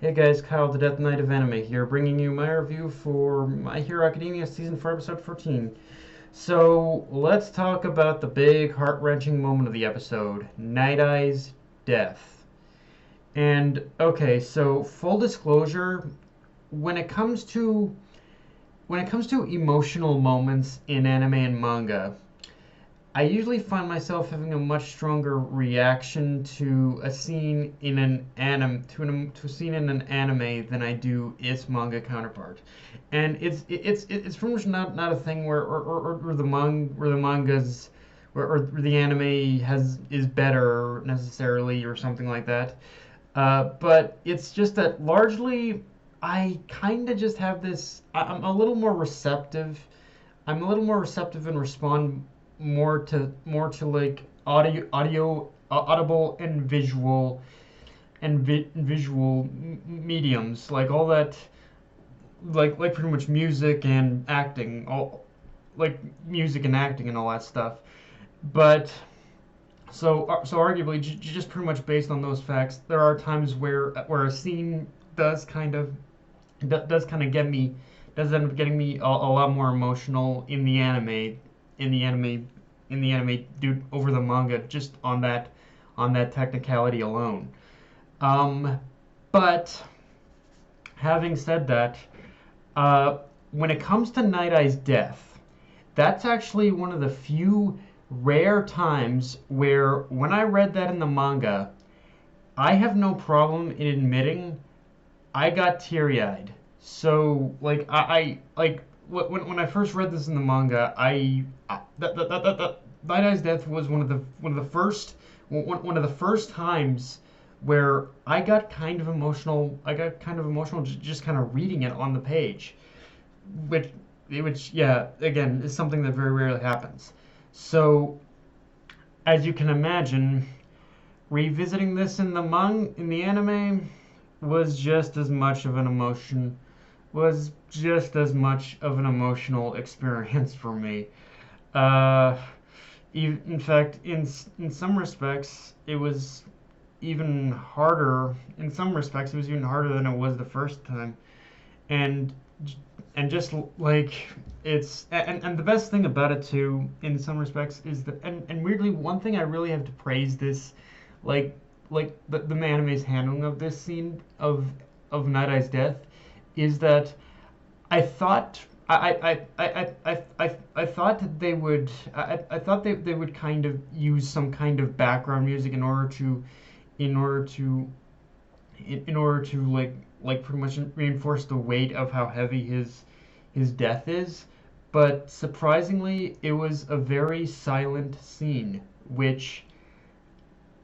Hey guys, Kyle the Death Knight of Anime here, bringing you my review for My Hero Academia Season 4, Episode 14. So, let's talk about the big, heart-wrenching moment of the episode, Night-Eye's death. And, okay, so, full disclosure, when it comes to emotional moments in anime and manga, I usually find myself having a much stronger reaction to a scene in an to a scene in an anime than I do its manga counterpart, and it's pretty much not a thing where the mangas or the anime is better necessarily or something like that, but it's just that largely I kind of just have this. I'm a little more receptive. I'm a little more receptive and respond more to like audible and visual mediums, like all that, like pretty much music and acting, all like music and acting and all that stuff. But so arguably, just pretty much based on those facts, there are times where a scene does kind of does kind of get me does end up getting me a lot more emotional in the anime due over the manga, just on that technicality alone. Um, but having said that, when it comes to Night Eye's death, that's actually one of the few rare times where when I read that in the manga, I have no problem in admitting I got teary eyed. So I like when I first read this in the manga, that Night Eye's death was one of the first times where I got kind of emotional. I got kind of emotional just kind of reading it on the page, which yeah, again, is something that very rarely happens. So as you can imagine, revisiting this in the anime was just as much of an emotion was just as much of an emotional experience for me. Uh, in fact, in some respects, it was even harder. In some respects, it was even harder than it was the first time. And and just like and the best thing about it too, in some respects, is that and weirdly, one thing I really have to praise this, like the anime's handling of this scene of Night Eye's death, is that I thought I thought that I thought they would kind of use some kind of background music in order to in order to pretty much reinforce the weight of how heavy his death is. But surprisingly, it was a very silent scene, which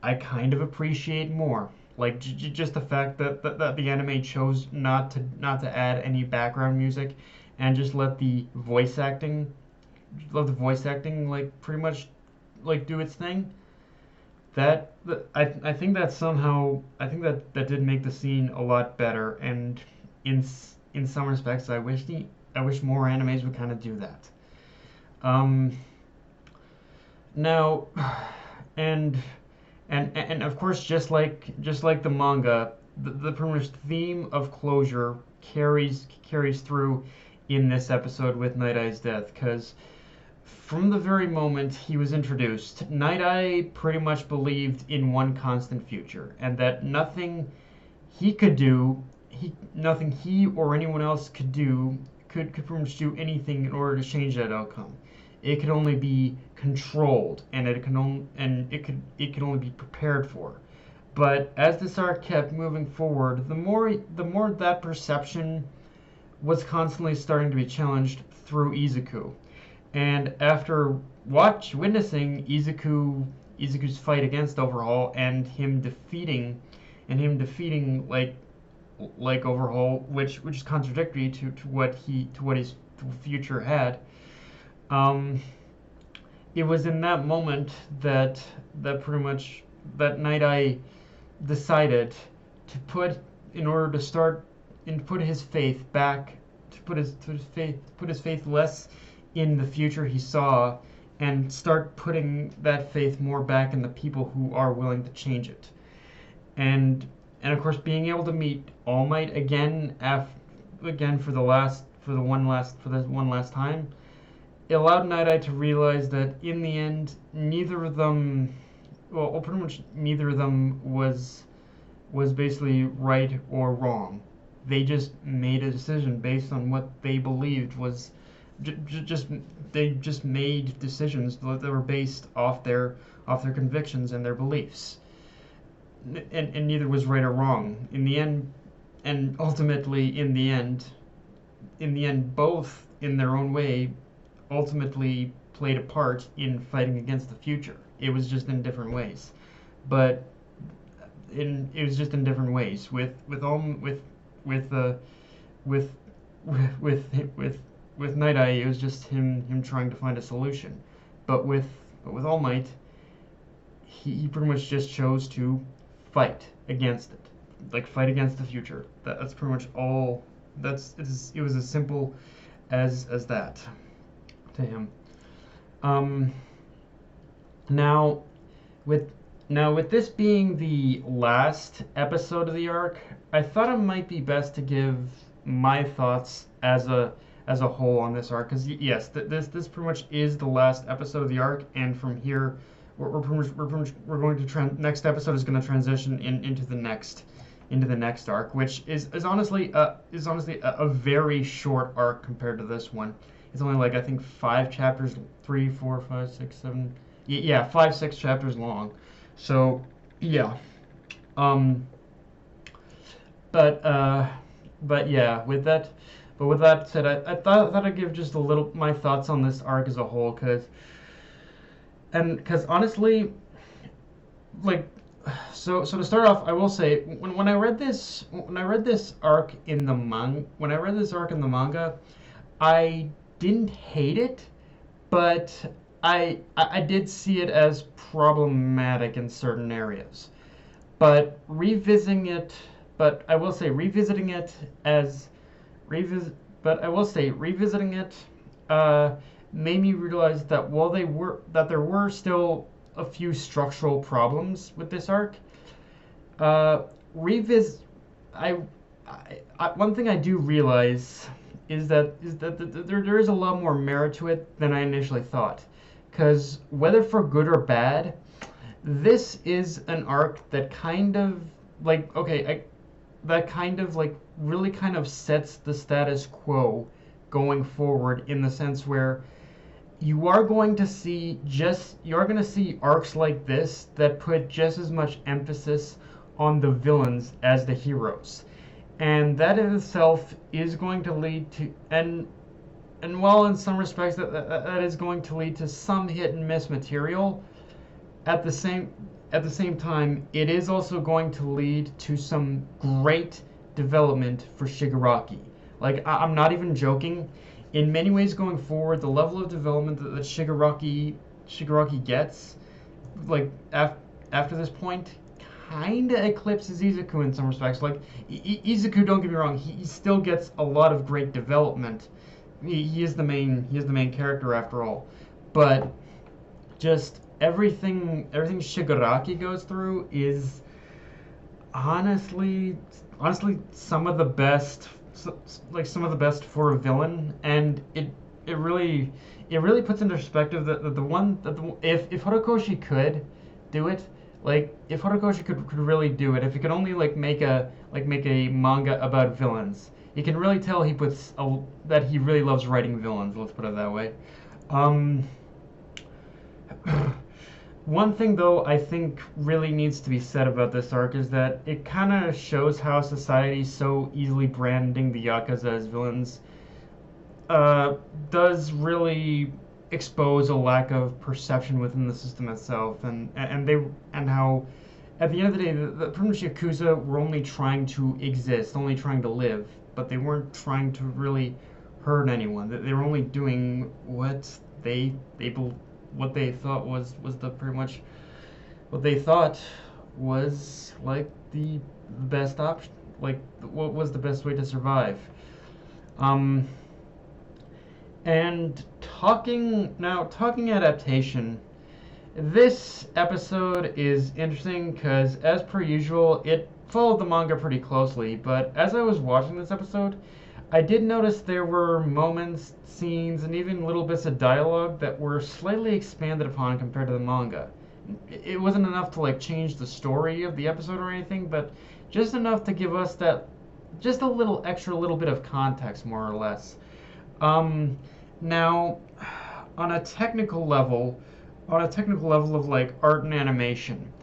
I kind of appreciate more. Like just the fact that the anime chose not to add any background music and just let the voice acting like pretty much like do its thing. I think that somehow I think that did make the scene a lot better, and in in some respects I wish more animes would kind of do that. Um, Now, and and of course, just like the manga, the pretty much theme of closure carries through in this episode with Night Eye's death, because from the very moment he was introduced, Night Eye pretty much believed in one constant future, and that he could do, nothing he or anyone else could do could pretty much do anything in order to change that outcome. It could only be controlled, and it could only be prepared for. But as this arc kept moving forward, the more that perception was constantly starting to be challenged through Izuku. And after witnessing Izuku's fight against Overhaul and him defeating Overhaul, which is contradictory to what his future had. Um, it was in that moment that pretty much that Night Eye decided to in order to start and put his faith back put his faith less in the future he saw, and start putting that faith more back in the people who are willing to change it. And and of course being able to meet All Might again again for this one last time, it allowed Nighteye to realize that in the end neither of them, well, pretty much neither of them was basically right or wrong. They just made a decision based on what they believed was they just made decisions that were based off their convictions and their beliefs, and neither was right or wrong in the end. And ultimately, in the end, both in their own way, ultimately played a part in fighting against the future. It was just in different ways, but it was just in different ways. With Nighteye, it was just him trying to find a solution. But with All Might, he pretty much just chose to fight against it, like fight against the future. That's pretty much all. It was as simple as that to him. Now with this being the last episode of the arc, I thought it might be best to give my thoughts as a whole on this arc, because yes, this pretty much is the last episode of the arc, and from here we're going to next episode is going to transition into the next arc, which is honestly a very short arc compared to this one. It's only like I think 5 chapters, 3, 4, 5, 6, 7, yeah, 5, 6 chapters long. So yeah, but yeah, with that said, I thought I'd give just a little my thoughts on this arc as a whole, because honestly, like, so to start off, I will say when I read this arc in the manga, I didn't hate it, but I did see it as problematic in certain areas. But revisiting it made me realize that there were still a few structural problems with this arc. One thing I do realize is that there is a lot more merit to it than I initially thought. Because whether for good or bad, this is an arc that kind of really kind of sets the status quo going forward, in the sense where you are going to see arcs like this that put just as much emphasis on the villains as the heroes, and that in itself is going to lead to and while in some respects that is going to lead to some hit and miss material, at the same time, it is also going to lead to some great development for Shigaraki. Like, I'm not even joking. In many ways going forward, the level of development that Shigaraki gets, like, after this point, kinda eclipses Izuku in some respects. Like, Izuku, don't get me wrong, he still gets a lot of great development. He is the main character after all. But just everything Shigaraki goes through is honestly some of the best for a villain, and it really puts into perspective that if Horikoshi could do it, like if Horikoshi could really do it, if he could only make a manga about villains, you can really tell that he really loves writing villains. Let's put it that way. One thing, though, I think really needs to be said about this arc is that it kind of shows how society so easily branding the Yakuza as villains does really expose a lack of perception within the system itself, and how at the end of the day, the pretty much Yakuza were only trying to exist, only trying to live, but they weren't trying to really hurt anyone. They were only doing what they thought was the pretty much what they thought was like the best option, like what was the best way to survive. And talking adaptation, this episode is interesting because, as per usual, it followed the manga pretty closely, but as I was watching this episode, I did notice there were moments, scenes, and even little bits of dialogue that were slightly expanded upon compared to the manga. It wasn't enough to like change the story of the episode or anything, but just enough to give us that just a little extra little bit of context, more or less. Now, on a technical level, of like art and animation,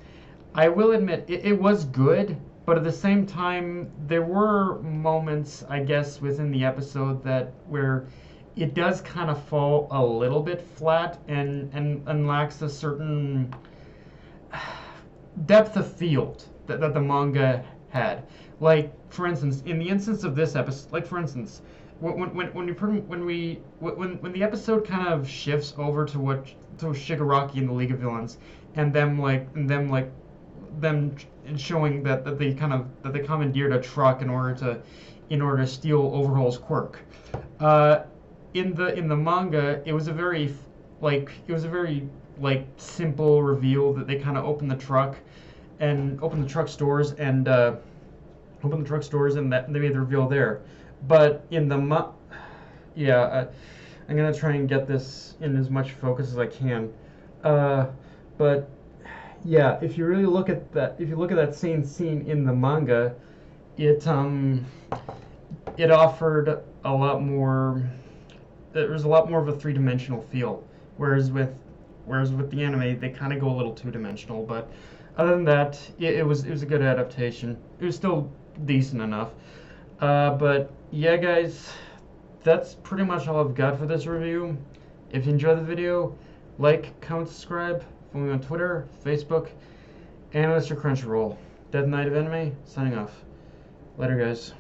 I will admit it was good, but at the same time, there were moments, I guess, within the episode that where it does kind of fall a little bit flat and lacks a certain depth of field that the manga had. Like, for instance, in the instance of this episode, like for instance, when the episode kind of shifts over to Shigaraki and the League of Villains, and them showing that they commandeered a truck in order to steal Overhaul's quirk. In the manga, it was a very simple reveal that they kind of opened the truck's doors and that they made the reveal there. But in the I'm gonna try and get this in as much focus as I can. But yeah, if you really look at that same scene in the manga, it offered a lot more. There was a lot more of a three-dimensional feel, whereas with the anime they kind of go a little two-dimensional. But other than that, it was a good adaptation. It was still decent enough. But yeah, guys, that's pretty much all I've got for this review. If you enjoyed the video, like, comment, subscribe. Follow me on Twitter, Facebook, and Mr. Crunchyroll. Death Knight of Anime, signing off. Later, guys.